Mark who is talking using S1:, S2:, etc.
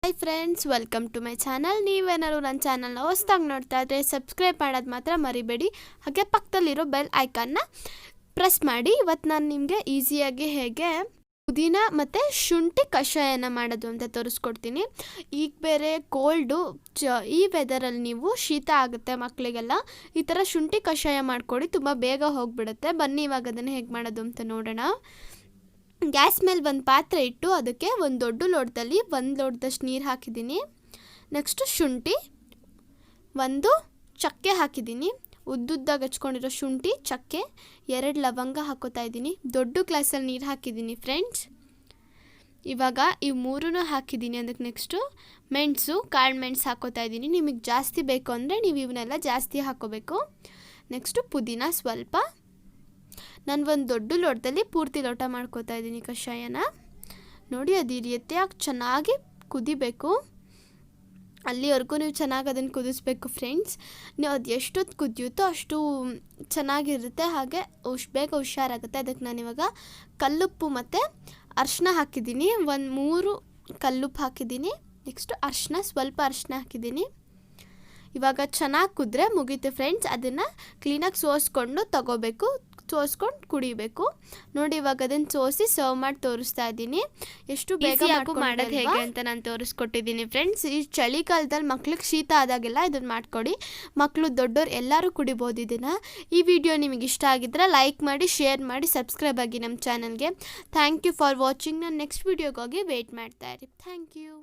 S1: Hi friends, welcome to my channel. ನೀವೇನಾದ್ರು ನನ್ನ ಚಾನಲ್ನ ಹೊಸ್ದಾಗಿ ನೋಡ್ತಾ ಇದ್ದರೆ ಸಬ್ಸ್ಕ್ರೈಬ್ ಮಾಡೋದು ಮಾತ್ರ ಮರಿಬೇಡಿ. ಹಾಗೆ ಪಕ್ಕದಲ್ಲಿರೋ ಬೆಲ್ ಐಕಾನ್ನ ಪ್ರೆಸ್ ಮಾಡಿ. ಇವತ್ತು ನಾನು ನಿಮಗೆ ಈಸಿಯಾಗಿ ಹೇಗೆ ಪುದೀನ ಮತ್ತು ಶುಂಠಿ ಕಷಾಯನ ಮಾಡೋದು ಅಂತ ತೋರಿಸ್ಕೊಡ್ತೀನಿ. ಈಗ ಬೇರೆ ಕೋಲ್ಡು, ಈ ವೆದರಲ್ಲಿ ನೀವು ಶೀತ ಆಗುತ್ತೆ ಮಕ್ಕಳಿಗೆಲ್ಲ, ಈ ಥರ ಶುಂಠಿ ಕಷಾಯ ಮಾಡಿಕೊಡಿ, ತುಂಬ ಬೇಗ ಹೋಗಿಬಿಡುತ್ತೆ. ಬನ್ನಿ ಇವಾಗ ಅದನ್ನು ಹೇಗೆ ಮಾಡೋದು ಅಂತ ನೋಡೋಣ. ಗ್ಯಾಸ್ ಮೇಲೆ ಒಂದು ಪಾತ್ರೆ ಇಟ್ಟು ಅದಕ್ಕೆ ಒಂದು ದೊಡ್ಡ ಲೋಟದಲ್ಲಿ 1 ಲೋಟದಷ್ಟು ನೀರು ಹಾಕಿದ್ದೀನಿ. ನೆಕ್ಸ್ಟು ಶುಂಠಿ, ಒಂದು ಚಕ್ಕೆ ಹಾಕಿದ್ದೀನಿ, ಉದ್ದುದ್ದಾಗಿ ಹಚ್ಕೊಂಡಿರೋ ಶುಂಠಿ, ಚಕ್ಕೆ, 2 ಲವಂಗ ಹಾಕೋತಾ ಇದ್ದೀನಿ. ದೊಡ್ಡ ಗ್ಲಾಸಲ್ಲಿ ನೀರು ಹಾಕಿದ್ದೀನಿ ಫ್ರೆಂಡ್ಸ್. ಇವಾಗ ಈ 3 ಹಾಕಿದ್ದೀನಿ. ಅದಕ್ಕೆ ನೆಕ್ಸ್ಟು ಮೆಣಸು, ಕಾಳು ಮೆಣಸು ಹಾಕೋತಾ ಇದ್ದೀನಿ. ನಿಮಗೆ ಜಾಸ್ತಿ ಬೇಕು ಅಂದರೆ ನೀವು ಇವನ್ನೆಲ್ಲ ಜಾಸ್ತಿ ಹಾಕೋಬೇಕು. ನೆಕ್ಸ್ಟು ಪುದೀನ ಸ್ವಲ್ಪ. ನಾನು ಒಂದು ದೊಡ್ಡ ಲೋಟದಲ್ಲಿ ಪೂರ್ತಿ ಲೋಟ ಮಾಡ್ಕೋತಾ ಇದ್ದೀನಿ ಕಷಾಯನ. ನೋಡಿ, ಅದು ಈ ರೀತಿಯಾಗಿ ಚೆನ್ನಾಗಿ ಕುದಿಬೇಕು. ಅಲ್ಲಿವರೆಗೂ ನೀವು ಚೆನ್ನಾಗಿ ಅದನ್ನು ಕುದಿಸ್ಬೇಕು ಫ್ರೆಂಡ್ಸ್. ನೀವು ಅದು ಎಷ್ಟೊತ್ತು ಕುದಿಯುತ್ತೋ ಅಷ್ಟು ಚೆನ್ನಾಗಿರುತ್ತೆ, ಹಾಗೆ ಬೇಗ ಹುಷಾರಾಗುತ್ತೆ. ಅದಕ್ಕೆ ನಾನಿವಾಗ ಕಲ್ಲುಪ್ಪು ಮತ್ತು ಅರಿಶಿನ ಹಾಕಿದ್ದೀನಿ. 3 ಕಲ್ಲುಪ್ಪು ಹಾಕಿದ್ದೀನಿ. ನೆಕ್ಸ್ಟು ಅರಿಶಿನ, ಸ್ವಲ್ಪ ಅರಿಶಿನ ಹಾಕಿದ್ದೀನಿ. ಇವಾಗ ಚೆನ್ನಾಗಿ ಕುದ್ರೆ ಮುಗೀತು ಫ್ರೆಂಡ್ಸ್. ಅದನ್ನು ಕ್ಲೀನಾಗಿ ಸೋಸ್ಕೊಂಡು ತಗೋಬೇಕು, ಸೋಸ್ಕೊಂಡು ಕುಡಿಬೇಕು. ನೋಡಿ, ಇವಾಗ ಅದನ್ನು ಸೋಸಿ ಸರ್ವ್ ಮಾಡಿ ತೋರಿಸ್ತಾ ಇದ್ದೀನಿ. ಎಷ್ಟು ಬೇಗ ಮಾಡೋದು ಹೇಗೆ ಅಂತ ನಾನು ತೋರಿಸ್ಕೊಟ್ಟಿದ್ದೀನಿ ಫ್ರೆಂಡ್ಸ್. ಈ ಚಳಿಗಾಲದಲ್ಲಿ ಮಕ್ಳಿಗೆ ಶೀತ ಆದಾಗೆಲ್ಲ ಇದನ್ನು ಮಾಡಿಕೊಡಿ. ಮಕ್ಕಳು ದೊಡ್ಡವ್ರು ಎಲ್ಲರೂ ಕುಡಿಬೋದು ಇದನ್ನು. ಈ ವಿಡಿಯೋ ನಿಮಗೆ ಇಷ್ಟ ಆಗಿದ್ದರೆ ಲೈಕ್ ಮಾಡಿ, ಶೇರ್ ಮಾಡಿ, ಸಬ್ಸ್ಕ್ರೈಬ್ ಆಗಿ ನಮ್ಮ ಚಾನಲ್ಗೆ. Thank you for watching. ನಾನು ನೆಕ್ಸ್ಟ್ ವಿಡಿಯೋಗಾಗಿ ವೆಯ್ಟ್ ಮಾಡ್ತಾ ಇರಿ. Thank you.